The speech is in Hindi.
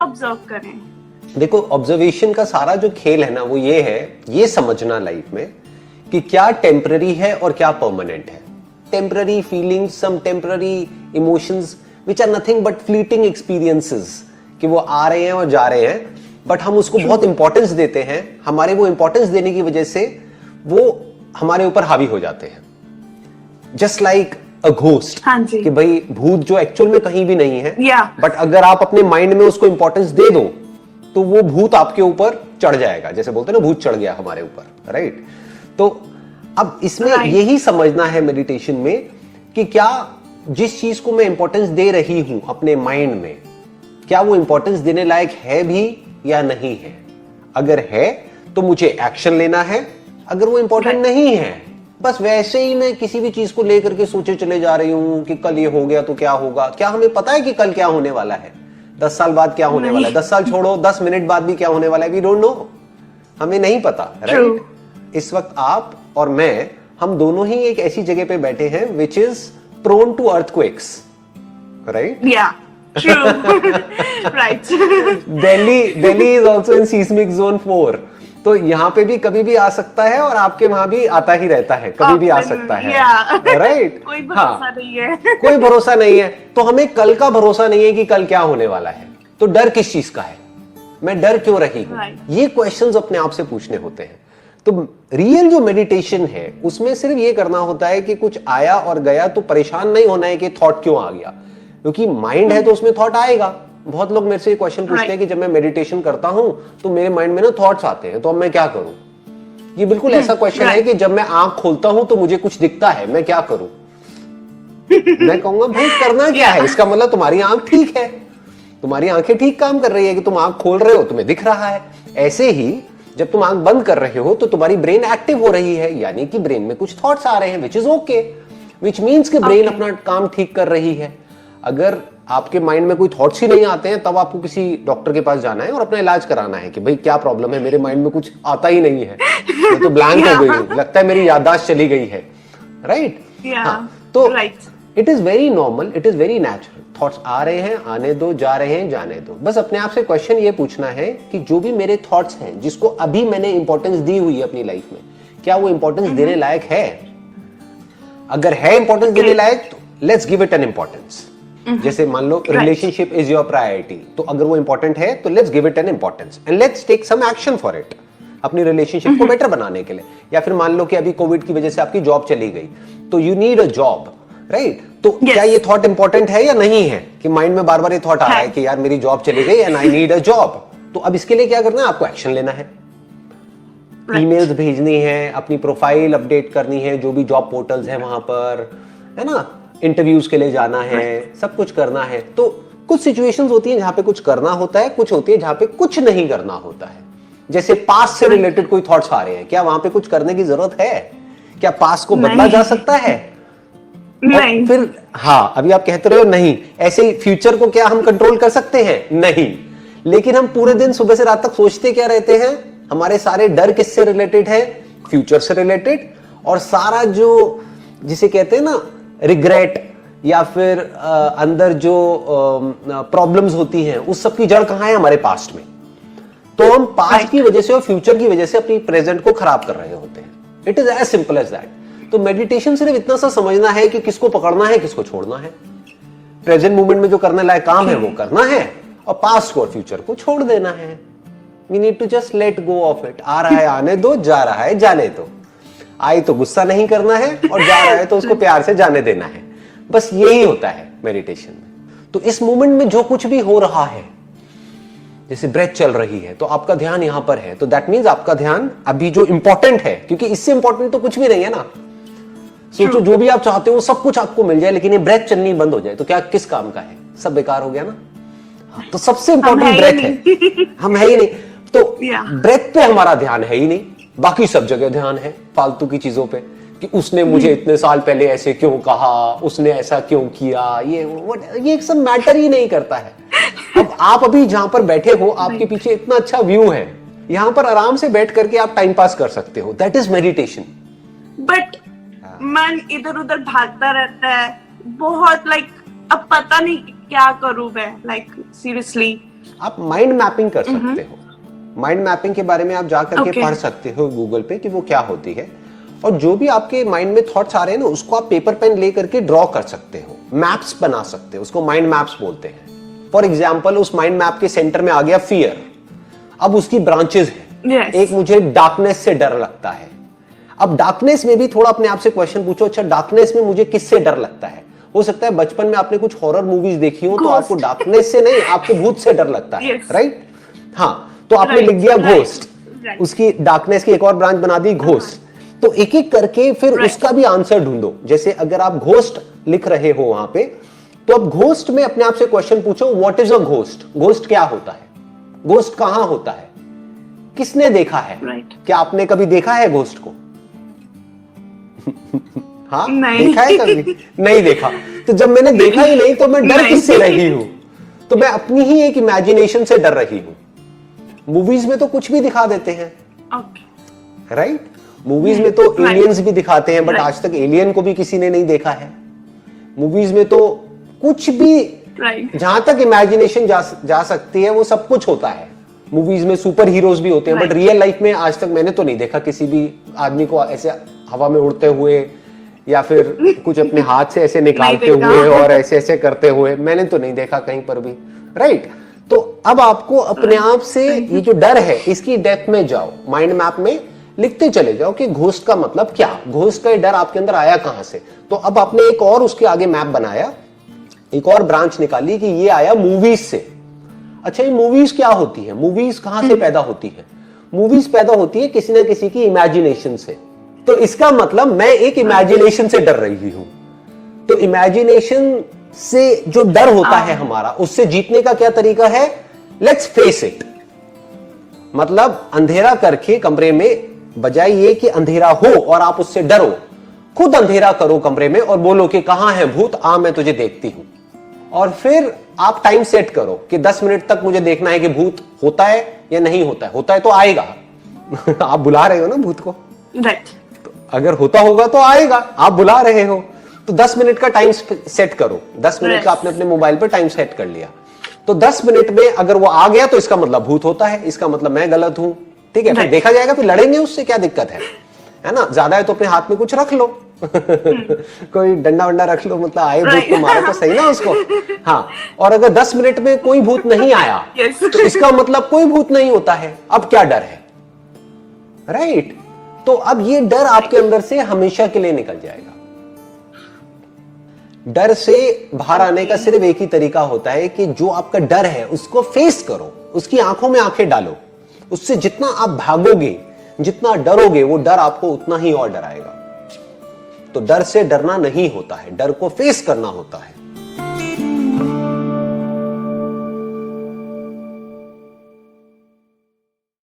ऑब्जर्व करें? देखो, ऑब्जर्वेशन का सारा जो खेल है ना, वो ये है, ये समझना लाइफ में कि क्या टेम्पररी है और क्या परमानेंट है। Temporary feelings, some temporary emotions which are nothing but fleeting experiences, कि वो आ रहे हैं और जा रहे हैं, बट हम उसको बहुत इंपॉर्टेंस देते हैं। हमारे वो इंपॉर्टेंस देने की वजह से वो हमारे ऊपर हावी हो जाते हैं। जस्ट लाइक अ घोस्ट, कि भाई भूत जो एक्चुअल में कहीं भी नहीं है, बट अगर आप अपने माइंड में उसको इंपॉर्टेंस दे दो तो वो भूत आपके ऊपर चढ़ जाएगा। जैसे बोलते हैं ना, भूत चढ़ गया हमारे ऊपर, राइट? तो अब इसमें यही समझना है मेडिटेशन में कि क्या जिस चीज को मैं इंपॉर्टेंस दे रही हूं अपने माइंड में, क्या वो इंपॉर्टेंस देने लायक है भी या नहीं है। अगर है तो मुझे एक्शन लेना है, अगर वो इंपॉर्टेंट नहीं है, बस वैसे ही मैं किसी भी चीज को लेकर के सोचे चले जा रही हूं कि कल ये हो गया तो क्या होगा। क्या हमें पता है कि कल क्या होने वाला है, 10 साल बाद क्या होने वाला है? 10 साल छोड़ो, 10 मिनट बाद भी क्या होने वाला है, वी डोंट नो, हमें नहीं पता, राइट? इस वक्त आप और मैं, हम दोनों ही एक ऐसी जगह पे बैठे हैं which is prone to earthquakes, right? Right. Delhi is also in seismic zone 4, तो यहाँ पे भी कभी भी आ सकता है और आपके वहां भी आता ही रहता है, कभी भी आ सकता है, राइट? कोई भरोसा नहीं है। कोई भरोसा नहीं है, तो हमें कल का भरोसा नहीं है कि कल क्या होने वाला है। तो डर किस चीज का है, मैं डर क्यों रही हूं, ये क्वेश्चंस अपने आप से पूछने होते हैं। तो रियल जो मेडिटेशन है उसमें सिर्फ ये करना होता है कि कुछ आया और गया तो परेशान नहीं होना है कि थॉट क्यों आ गया, क्योंकि माइंड है तो उसमें थॉट आएगा। बहुत लोग मेरे से ये क्वेश्चन पूछते हैं कि जब मैं मेडिटेशन करता हूं तो मेरे माइंड में ना थॉट्स आते हैं, तो अब मैं क्या करूं। ये बिल्कुल ऐसा क्वेश्चन है कि जब मैं आंख खोलता हूं तो मुझे कुछ दिखता है, मैं क्या करूं। मैं कहूंगा भाई करना क्या है, इसका मतलब तुम्हारी आंख ठीक है, तुम्हारी आंखें ठीक काम कर रही है कि तुम आंख खोल रहे हो, तुम्हें दिख रहा है। ऐसे ही जब तुम आंख बंद कर रहे हो तो तुम्हारी ब्रेन एक्टिव हो रही है, यानी कि ब्रेन में कुछ थॉट्स आ रहे हैं, which is okay, which means कि ब्रेन अपना काम ठीक कर रही है। अगर आपके माइंड में कोई थॉट्स ही नहीं आते हैं, तब आपको किसी डॉक्टर के पास जाना है और अपना इलाज कराना है कि भाई क्या प्रॉब्लम है, मेरे माइंड में कुछ आता ही नहीं है, मैं तो ब्लैंक हो गई हूं, लगता है मेरी याददाश्त चली गई है, राइट? तो it is very normal, it is very natural. Thoughts आ रहे हैं, आने दो, जा रहे हैं, जाने दो। बस अपने आप से क्वेश्चन ये पूछना है कि जो भी मेरे थॉट्स हैं जिसको अभी मैंने इंपॉर्टेंस दी हुई है अपनी लाइफ में, क्या वो इंपॉर्टेंस देने लायक है। अगर है इंपॉर्टेंस देने लायक तो let's give it an importance. जैसे मान लो रिलेशनशिप इज योर प्रायोरिटी, तो अगर वो इंपॉर्टेंट है तो let's give it an importance and let's take some action for it, अपनी रिलेशनशिप को बेटर बनाने के लिए। या फिर मान लो कि अभी कोविड की वजह से आपकी जॉब चली गई, तो you need a job, right? तो क्या ये थॉट इंपॉर्टेंट है या नहीं है, कि माइंड में बार बार ये थॉट आ रहा है कि यार मेरी जॉब चली गई and I need a job. तो अब इसके लिए क्या करना है, आपको एक्शन लेना है, ईमेल्स भेजनी है, अपनी प्रोफाइल अपडेट करनी है, जो भी जॉब पोर्टल्स है वहां पर, है ना, इंटरव्यूज के लिए जाना है, सब कुछ करना है। तो कुछ सिचुएशंस होती हैं जहां पे कुछ करना होता है, कुछ होती है जहां पे कुछ नहीं करना होता है। जैसे पास्ट से रिलेटेड कोई थॉट्स आ रहे हैं, क्या वहां पे कुछ करने की जरूरत है? क्या पास्ट को बदला जा सकता है? नहीं। फिर हाँ, अभी आप कहते रहे हो नहीं, ऐसे ही फ्यूचर को क्या हम कंट्रोल कर सकते हैं? नहीं। लेकिन हम पूरे दिन सुबह से रात तक सोचते क्या रहते हैं? हमारे सारे डर किससे रिलेटेड है? फ्यूचर से रिलेटेड। और सारा जो जिसे कहते हैं ना रिग्रेट, या फिर अंदर जो प्रॉब्लम्स होती हैं, उस सब की जड़ कहां है? हमारे पास्ट में। तो हम पास्ट की वजह से और फ्यूचर की वजह से अपनी प्रेजेंट को खराब कर रहे होते हैं। It is as simple as that. तो मेडिटेशन सिर्फ इतना सा समझना है कि किसको पकड़ना है, किसको छोड़ना है। प्रेजेंट मोमेंट में जो करने लायक काम है वो करना है, और पास्ट को और फ्यूचर को छोड़ देना है। We need to just let go of it. आ रहा है आने दो, जा रहा है जाने दो। आई तो गुस्सा नहीं करना है, और जा रहा है तो उसको प्यार से जाने देना है। बस यही होता है मेडिटेशन में। तो इस मोमेंट में जो कुछ भी हो रहा है, जैसे ब्रेथ चल रही है तो आपका ध्यान यहां पर है, तो दैट मीन्स आपका ध्यान अभी जो इंपॉर्टेंट है, क्योंकि इससे इंपॉर्टेंट तो कुछ भी नहीं है ना। सोचो जो भी आप चाहते हो सब कुछ आपको मिल जाए, लेकिन ये ब्रेथ चलनी बंद हो जाए तो क्या किस काम का है? सब बेकार हो गया ना। तो सबसे इंपॉर्टेंट ब्रेथ है, हम है ही नहीं। तो ब्रेथ पे हमारा ध्यान है ही नहीं, बाकी सब जगह ध्यान है फालतू की चीजों पे, कि उसने मुझे इतने साल पहले ऐसे क्यों कहा, उसने ऐसा क्यों किया, ये सब मैटर ही नहीं करता है। अब आप अभी जहां पर बैठे हो, आपके पीछे इतना अच्छा व्यू है, यहां पर आराम से बैठ करके आप टाइम पास कर सकते हो। That is meditation. बट मन इधर उधर भागता रहता है बहुत, अब पता नहीं क्या करूं मैं, सीरियसली। आप माइंड मैपिंग कर सकते हो। माइंड मैपिंग के बारे में आप जाकर के पढ़ सकते हो गूगल पे कि वो क्या होती है, और जो भी आपके माइंड में थॉट्स आ रहे हैं ना, उसको आप पेपर पेन ले करके ड्रॉ कर सकते हो, मैप्स बना सकते हो, उसको माइंड मैप्स बोलते हैं। फॉर एग्जाम्पल, उस माइंड मैप के सेंटर में आ गया फियर, अब उसकी ब्रांचेस हैं। एक मुझे डार्कनेस से डर लगता है। अब डार्कनेस में भी थोड़ा अपने आप से क्वेश्चन पूछो, अच्छा डार्कनेस में मुझे किससे डर लगता है? हो सकता है बचपन में आपने कुछ हॉरर मूवीज देखी हो, तो आपको डार्कनेस से नहीं, आपको भूत से डर लगता है, राइट? हाँ, तो आपने लिख दिया घोस्ट, उसकी डार्कनेस की एक और ब्रांच बना दी घोस्ट। तो एक एक करके फिर उसका भी आंसर ढूंढो। जैसे अगर आप घोस्ट लिख रहे हो वहां पे, तो अब घोस्ट में अपने आप से क्वेश्चन पूछो, what is a ghost? Ghost क्या होता है? घोस्ट कहां होता है? किसने देखा है? क्या आपने कभी देखा है घोस्ट को? हाँ, देखा है कभी? नहीं देखा। तो जब मैंने देखा ही नहीं, तो मैं डर किससे रही हूं? तो मैं अपनी ही एक इमेजिनेशन से डर रही हूं। मूवीज में तो कुछ भी दिखा देते हैं, राइट? मूवीज में तो एलियंस भी दिखाते हैं, बट आज तक एलियन को भी किसी ने नहीं देखा है। मूवीज में तो कुछ भी, जहां तक इमेजिनेशन जा सकती है वो सब कुछ होता है। मूवीज में सुपर हीरोज भी होते हैं, बट रियल लाइफ में आज तक मैंने तो नहीं देखा किसी भी आदमी को ऐसे हवा में उड़ते हुए, या फिर कुछ अपने हाथ से ऐसे निकालते हुए और ऐसे ऐसे करते हुए, मैंने तो नहीं देखा कहीं पर भी, राइट? तो अब आपको अपने आप से ये जो डर है, इसकी डेप्थ में जाओ, माइंड मैप में लिखते चले जाओ कि घोस्ट का मतलब क्या, घोस्ट का डर आपके अंदर आया कहां से। तो अब आपने एक और उसके आगे मैप बनाया, एक और ब्रांच निकाली कि ये आया मूवीज से। अच्छा, ये मूवीज क्या होती है? मूवीज कहां से पैदा होती है? मूवीज पैदा होती है किसी ना किसी की इमेजिनेशन से। तो इसका मतलब मैं एक इमेजिनेशन से डर रही हूं। तो इमेजिनेशन से जो डर होता है हमारा, उससे जीतने का क्या तरीका है? Let's face it. मतलब अंधेरा करके कमरे में, बजाय ये कि अंधेरा हो और आप उससे डरो, खुद अंधेरा करो कमरे में और बोलो कि कहां है भूत, आ मैं तुझे देखती हूं। और फिर आप टाइम सेट करो कि 10 मिनट तक मुझे देखना है कि भूत होता है या नहीं होता है। होता है तो आएगा। आप बुला रहे हो ना भूत को, तो अगर होता होगा तो आएगा, आप बुला रहे हो। तो 10 मिनट का टाइम सेट करो। 10 मिनट का आपने अपने मोबाइल पर टाइम सेट कर लिया, तो 10 मिनट में अगर वो आ गया तो इसका मतलब भूत होता है, इसका मतलब मैं गलत हूं, ठीक है? फिर देखा जाएगा, फिर लड़ेंगे उससे, क्या दिक्कत है ना? ज्यादा है तो अपने हाथ में कुछ रख लो। कोई डंडा वंडा रख लो, मतलब आए भूत को मारो तो सही ना उसको। हाँ, और अगर 10 मिनट में कोई भूत नहीं आया तो इसका मतलब कोई भूत नहीं होता है। अब क्या डर है, राइट? तो अब ये डर आपके अंदर से हमेशा के लिए निकल जाएगा। डर से बाहर आने का सिर्फ एक ही तरीका होता है कि जो आपका डर है उसको फेस करो, उसकी आंखों में आंखें डालो। उससे जितना आप भागोगे, जितना डरोगे, वो डर आपको उतना ही और डराएगा। तो डर से डरना नहीं होता है, डर को फेस करना होता है।